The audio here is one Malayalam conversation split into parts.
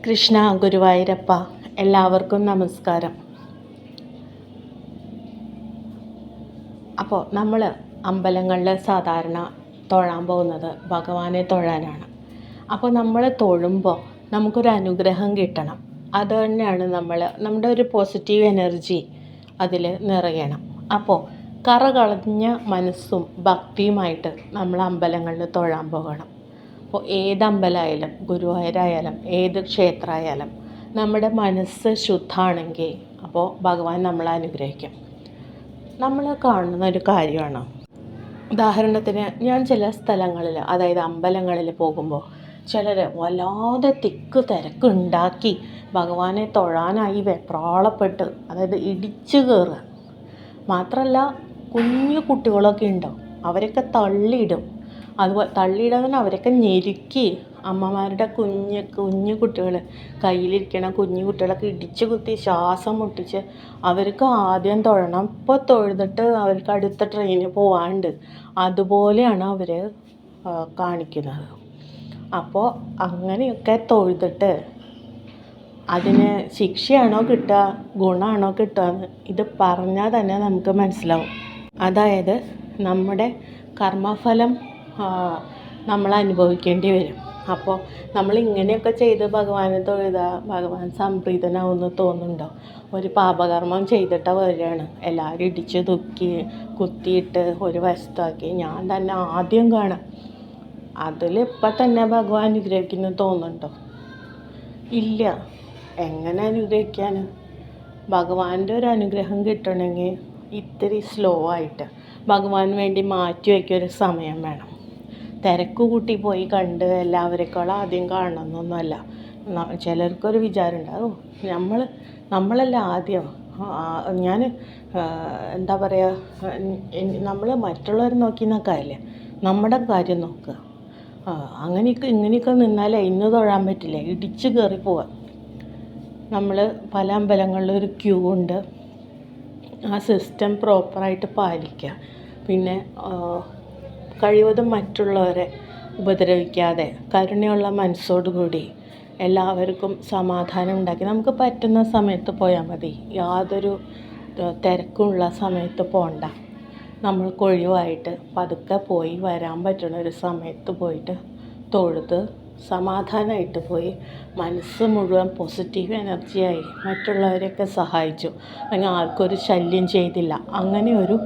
കൃഷ്ണ ഗുരുവായൂരപ്പ, എല്ലാവർക്കും നമസ്കാരം. അപ്പോൾ നമ്മൾ അമ്പലങ്ങളിൽ സാധാരണ തൊഴാൻ പോകുന്നത് ഭഗവാനെ തൊഴാനാണ്. അപ്പോൾ നമ്മൾ തൊഴുമ്പോൾ നമുക്കൊരു അനുഗ്രഹം കിട്ടണം. അത് തന്നെയാണ് നമ്മുടെ ഒരു പോസിറ്റീവ് എനർജി അതിൽ നിറയണം. അപ്പോൾ കറ കളഞ്ഞ മനസ്സും ഭക്തിയുമായിട്ട് നമ്മൾ അമ്പലങ്ങളിൽ തൊഴാൻ പോകണം. അപ്പോൾ ഏത് അമ്പലമായാലും ഗുരുവായൂരായാലും ഏത് ക്ഷേത്രമായാലും നമ്മുടെ മനസ്സ് ശുദ്ധമാണെങ്കിൽ അപ്പോൾ ഭഗവാൻ നമ്മളെ അനുഗ്രഹിക്കും. നമ്മൾ കാണുന്ന ഒരു കാര്യമാണ്. ഉദാഹരണത്തിന് ഞാൻ ചില സ്ഥലങ്ങളിൽ, അതായത് അമ്പലങ്ങളിൽ പോകുമ്പോൾ ചിലർ വല്ലാതെ തിരക്കുണ്ടാക്കി ഭഗവാനെ തൊഴാനായി വെപ്രാളപ്പെട്ട്, അതായത് ഇടിച്ചു കയറുക. മാത്രമല്ല കുഞ്ഞു കുട്ടികളൊക്കെ ഉണ്ടാവും, അവരൊക്കെ തള്ളിയിടും. അതുപോലെ തള്ളിയിടാൻ അവരൊക്കെ ഞെരുക്കി അമ്മമാരുടെ കുഞ്ഞു കുട്ടികൾ, കയ്യിലിരിക്കണ കുഞ്ഞു കുട്ടികളൊക്കെ ഇടിച്ചു കുത്തി ശ്വാസം മുട്ടിച്ച് അവർക്ക് ആദ്യം തൊഴണം. ഇപ്പോൾ തൊഴുതിട്ട് അവർക്ക് അടുത്ത ട്രെയിന് പോവാണ്ട്, അതുപോലെയാണ് അവർ കാണിക്കുന്നത്. അപ്പോൾ അങ്ങനെയൊക്കെ തൊഴുതിട്ട് അതിന് ശിക്ഷയാണോ കിട്ടുക, ഗുണമാണോ കിട്ടുക എന്ന് ഇത് പറഞ്ഞാൽ തന്നെ നമുക്ക് മനസ്സിലാവും. അതായത് നമ്മുടെ കർമ്മഫലം നമ്മൾ അനുഭവിക്കേണ്ടി വരും. അപ്പോൾ നമ്മൾ ഇങ്ങനെയൊക്കെ ചെയ്ത് ഭഗവാനെ തൊഴുതാൽ ഭഗവാൻ സംപ്രീതനാവുമെന്ന് തോന്നുന്നുണ്ടോ? ഒരു പാപകർമ്മം ചെയ്തിട്ട് വരികയാണ്, എല്ലാവരും ഇടിച്ച് കുത്തിയിട്ട് ഒരു വശത്താക്കി ഞാൻ തന്നെ ആദ്യം കാണാം. അതിലിപ്പം തന്നെ ഭഗവാൻ അനുഗ്രഹിക്കുന്നു തോന്നുന്നുണ്ടോ? ഇല്ല. എങ്ങനെ അനുഗ്രഹിക്കാൻ? ഭഗവാന്റെ ഒരു അനുഗ്രഹം കിട്ടണമെങ്കിൽ ഇത്തിരി സ്ലോ ആയിട്ട് ഭഗവാന് വേണ്ടി മാറ്റി വയ്ക്കൊരു സമയം വേണം. തിരക്ക് കൂട്ടി പോയി കണ്ട് എല്ലാവരെക്കാളും ആദ്യം കാണണമെന്നൊന്നുമല്ല. ചിലർക്കൊരു വിചാരമുണ്ട്, നമ്മളല്ല ആദ്യം. ഞാൻ എന്താ പറയുക, നമ്മൾ മറ്റുള്ളവരെ നോക്കി നിൽക്കാറില്ല, നമ്മുടെ കാര്യം നോക്കുക. ഇങ്ങനെയൊക്കെ നിന്നാലേ ഇന്ന് തൊഴാൻ പറ്റില്ല, ഇടിച്ചു കയറി പോവാം. നമ്മൾ പല അമ്പലങ്ങളിലും ഒരു ക്യൂ ഉണ്ട്, ആ സിസ്റ്റം പ്രോപ്പറായിട്ട് പാലിക്കുക. പിന്നെ കഴിവതും മറ്റുള്ളവരെ ഉപദ്രവിക്കാതെ കരുണയുള്ള മനസ്സോടുകൂടി എല്ലാവർക്കും സമാധാനം ഉണ്ടാക്കി നമുക്ക് പറ്റുന്ന സമയത്ത് പോയാൽ മതി. യാതൊരു തിരക്കുള്ള സമയത്ത് പോകണ്ട. നമ്മൾക്ക് ഒഴിവായിട്ട് പതുക്കെ പോയി വരാൻ പറ്റുന്ന ഒരു സമയത്ത് പോയിട്ട് തൊഴുത് സമാധാനമായിട്ട് പോയി മനസ്സ് മുഴുവൻ പോസിറ്റീവ് എനർജിയായി മറ്റുള്ളവരെയൊക്കെ സഹായിച്ചു. അല്ലെങ്കിൽ ആർക്കൊരു ശല്യം ചെയ്തില്ല, അങ്ങനെ ഒരു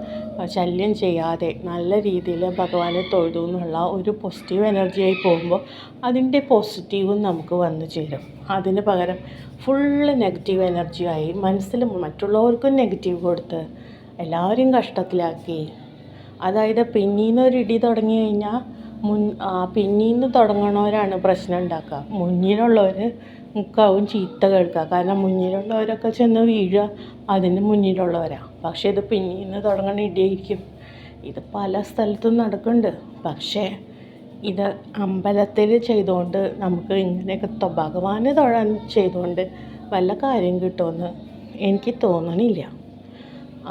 ശല്യം ചെയ്യാതെ നല്ല രീതിയിൽ ഭഗവാനെ തൊഴുതു എന്നുള്ള ഒരു പോസിറ്റീവ് എനർജിയായി പോകുമ്പോൾ അതിൻ്റെ പോസിറ്റീവും നമുക്ക് വന്നു ചേരും. അതിന് പകരം ഫുള്ള് നെഗറ്റീവ് എനർജിയായി മനസ്സിൽ മറ്റുള്ളവർക്കും നെഗറ്റീവ് കൊടുത്ത് എല്ലാവരെയും കഷ്ടത്തിലാക്കി. അതായത് പിന്നീന്നൊരു ഇടി തുടങ്ങി കഴിഞ്ഞാൽ പിന്നീന്ന് തുടങ്ങണവരാണ് പ്രശ്നം ഉണ്ടാക്കുക. മുന്നിലുള്ളവർ മുക്കാവും ചീത്ത കേൾക്കുക. കാരണം മുന്നിലുള്ളവരൊക്കെ ചെന്ന് വീഴുക അതിന് മുന്നിലുള്ളവരാണ്. പക്ഷേ ഇത് പിന്നീന്ന് തുടങ്ങണ ഇടിയായിരിക്കും. ഇത് പല സ്ഥലത്തും നടക്കുന്നുണ്ട്. പക്ഷേ ഇത് അമ്പലത്തിൽ ചെയ്തുകൊണ്ട് നമുക്ക് ഇങ്ങനെയൊക്കെ ഭഗവാനെ തൊഴാൻ ചെയ്തുകൊണ്ട് വല്ല കാര്യം കിട്ടുമെന്ന് എനിക്ക് തോന്നണില്ല.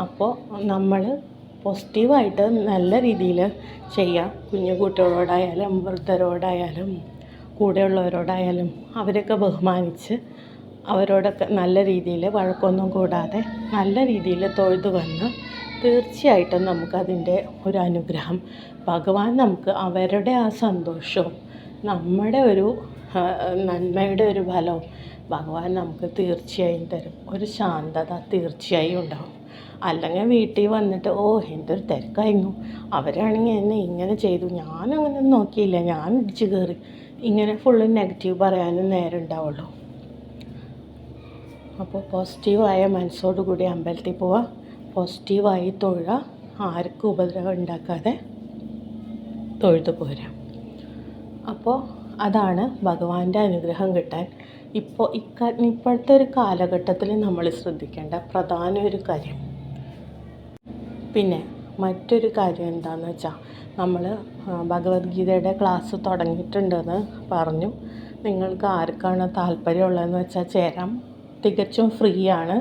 അപ്പോൾ നമ്മൾ പോസിറ്റീവായിട്ട് നല്ല രീതിയിൽ ചെയ്യാം. കുഞ്ഞു കുട്ടികളോടായാലും വൃദ്ധരോടായാലും കൂടെയുള്ളവരോടായാലും അവരൊക്കെ ബഹുമാനിച്ച് അവരോടൊക്കെ നല്ല രീതിയിൽ വഴക്കൊന്നും കൂടാതെ നല്ല രീതിയിൽ തൊഴുതു വന്ന് തീർച്ചയായിട്ടും നമുക്കതിൻ്റെ ഒരു അനുഗ്രഹം ഭഗവാൻ നമുക്ക് അവരുടെ ആ സന്തോഷവും നമ്മുടെ ഒരു നന്മയുടെ ഒരു ഫലവും ഭഗവാൻ നമുക്ക് തീർച്ചയായും തരും. ഒരു ശാന്തത തീർച്ചയായും ഉണ്ടാവും. അല്ലെങ്കിൽ വീട്ടിൽ വന്നിട്ട് എന്തൊരു തിരക്കായിരുന്നു, അവരാണെങ്കിൽ എന്നെ ഇങ്ങനെ ചെയ്തു, ഞാനങ്ങനെ നോക്കിയില്ല, ഞാൻ ഇടിച്ചു കയറി, ഇങ്ങനെ ഫുള്ള് നെഗറ്റീവ് പറയാനും നേരം ഉണ്ടാവുള്ളൂ. അപ്പോൾ പോസിറ്റീവായ മനസ്സോടുകൂടി അമ്പലത്തിൽ പോവുക, പോസിറ്റീവായി തൊഴുക, ആർക്കും ഉപദ്രവം ഉണ്ടാക്കാതെ തൊഴുതു പോരാം. അപ്പോൾ അതാണ് ഭഗവാന്റെ അനുഗ്രഹം കിട്ടാൻ ഇപ്പോഴത്തെ ഒരു കാലഘട്ടത്തിൽ നമ്മൾ ശ്രദ്ധിക്കേണ്ട പ്രധാന ഒരു കാര്യം. പിന്നെ മറ്റൊരു കാര്യം എന്താണെന്ന് വെച്ചാൽ, നമ്മൾ ഭഗവത്ഗീതയുടെ ക്ലാസ് തുടങ്ങിയിട്ടുണ്ടെന്ന് പറഞ്ഞു. നിങ്ങൾക്ക് ആർക്കാണ് താല്പര്യമുള്ളതെന്ന് വെച്ചാൽ ചേരാം. തികച്ചും ഫ്രീ ആണ്,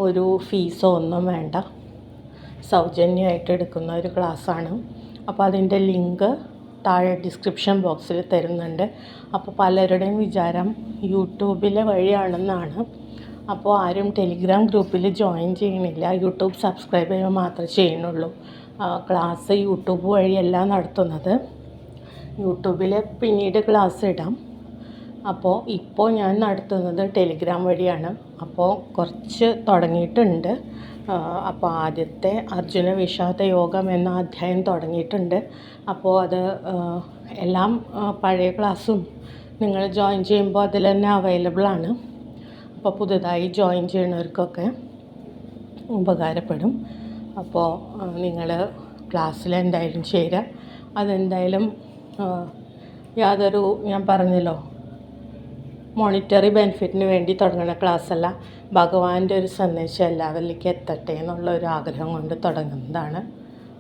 ഒരു ഫീസോ ഒന്നും വേണ്ട, സൗജന്യമായിട്ട് എടുക്കുന്ന ഒരു ക്ലാസ്സാണ്. അപ്പോൾ അതിൻ്റെ ലിങ്ക് താഴെ ഡിസ്ക്രിപ്ഷൻ ബോക്സിൽ തരുന്നുണ്ട്. അപ്പോൾ പലരുടെയും വിചാരം യൂട്യൂബിലെ വഴിയാണെന്നാണ്. അപ്പോൾ ആരും ടെലിഗ്രാം ഗ്രൂപ്പിൽ ജോയിൻ ചെയ്യണില്ല. യൂട്യൂബ് സബ്സ്ക്രൈബ് ചെയ്യുക മാത്രമേ ചെയ്യുന്നുള്ളൂ. ക്ലാസ് യൂട്യൂബ് വഴിയല്ല നടത്തുന്നത്. യൂട്യൂബിൽ പിന്നീട് ക്ലാസ് ഇടാം. അപ്പോൾ ഇപ്പോൾ ഞാൻ നടത്തുന്നത് ടെലിഗ്രാം വഴിയാണ്. അപ്പോൾ കുറച്ച് തുടങ്ങിയിട്ടുണ്ട്. അപ്പോൾ ആദ്യത്തെ അർജുന വിഷാദ യോഗം എന്ന അധ്യായം തുടങ്ങിയിട്ടുണ്ട്. അപ്പോൾ അത് എല്ലാം പഴയ ക്ലാസ്സും നിങ്ങൾ ജോയിൻ ചെയ്യുമ്പോൾ അതിൽ തന്നെ അവൈലബിളാണ്. അപ്പോൾ പുതുതായി ജോയിൻ ചെയ്യുന്നവർക്കൊക്കെ ഉപകാരപ്പെടും. അപ്പോൾ നിങ്ങൾ ക്ലാസ്സിൽ എന്തായാലും ചേരുക. അതെന്തായാലും ഞാൻ പറഞ്ഞല്ലോ, മോണിറ്ററി ബെനിഫിറ്റിന് വേണ്ടി തുടങ്ങുന്ന ക്ലാസ്സല്ല. ഭഗവാന്റെ ഒരു സന്ദേശം എല്ലാവരിലേക്ക് എത്തട്ടെ എന്നുള്ള ഒരു ആഗ്രഹം കൊണ്ട് തുടങ്ങുന്നതാണ്.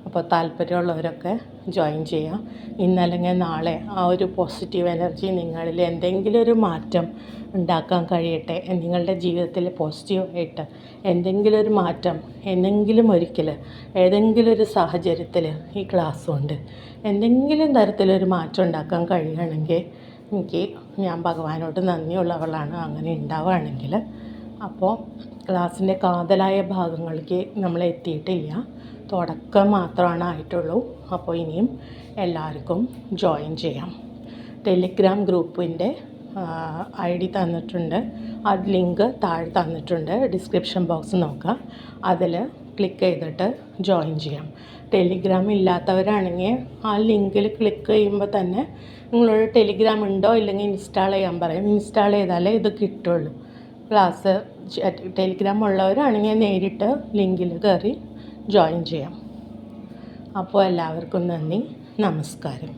അപ്പോൾ താല്പര്യമുള്ളവരൊക്കെ ജോയിൻ ചെയ്യുക. ഇന്നല്ലെങ്കിൽ നാളെ ആ ഒരു പോസിറ്റീവ് എനർജി നിങ്ങളിൽ എന്തെങ്കിലും ഒരു മാറ്റം ഉണ്ടാക്കാൻ കഴിയട്ടെ. നിങ്ങളുടെ ജീവിതത്തിൽ പോസിറ്റീവായിട്ട് എന്തെങ്കിലും ഒരു മാറ്റം എന്നെങ്കിലും ഒരിക്കൽ ഏതെങ്കിലും ഒരു സാഹചര്യത്തിൽ ഈ ക്ലാസ് കൊണ്ട് എന്തെങ്കിലും തരത്തിലൊരു മാറ്റം ഉണ്ടാക്കാൻ കഴിയുകയാണെങ്കിൽ ഞാൻ ഭഗവാനോട് നന്ദിയുള്ളവളാണ്, അങ്ങനെ ഉണ്ടാവുകയാണെങ്കിൽ. അപ്പോൾ ക്ലാസ്സിൻ്റെ കാതലായ ഭാഗങ്ങളിലേക്ക് നമ്മൾ എത്തിയിട്ടില്ല, തുടക്കം മാത്രമാണ് ആയിട്ടുള്ളൂ. അപ്പോൾ ഇനിയും എല്ലാവർക്കും ജോയിൻ ചെയ്യാം. ടെലിഗ്രാം ഗ്രൂപ്പിൻ്റെ ID തന്നിട്ടുണ്ട്. അത് ലിങ്ക് താഴെ തന്നിട്ടുണ്ട്. ഡിസ്ക്രിപ്ഷൻ ബോക്സ് നോക്കുക, അതിൽ ക്ലിക്ക് ചെയ്തിട്ട് ജോയിൻ ചെയ്യാം. ടെലിഗ്രാം ഇല്ലാത്തവരാണെങ്കിൽ ആ ലിങ്കിൽ ക്ലിക്ക് ചെയ്യുമ്പോൾ തന്നെ നിങ്ങളോട് ടെലിഗ്രാം ഉണ്ടോ ഇല്ലെങ്കിൽ ഇൻസ്റ്റാൾ ചെയ്യാൻ പറയും. ഇൻസ്റ്റാൾ ചെയ്താലേ ഇത് കിട്ടുള്ളൂ ക്ലാസ്. ടെലിഗ്രാം ഉള്ളവരാണെങ്കിൽ നേരിട്ട് ലിങ്കിൽ കയറി ജോയിൻ ചെയ്യാം. അപ്പോൾ എല്ലാവർക്കും നന്ദി, നമസ്കാരം.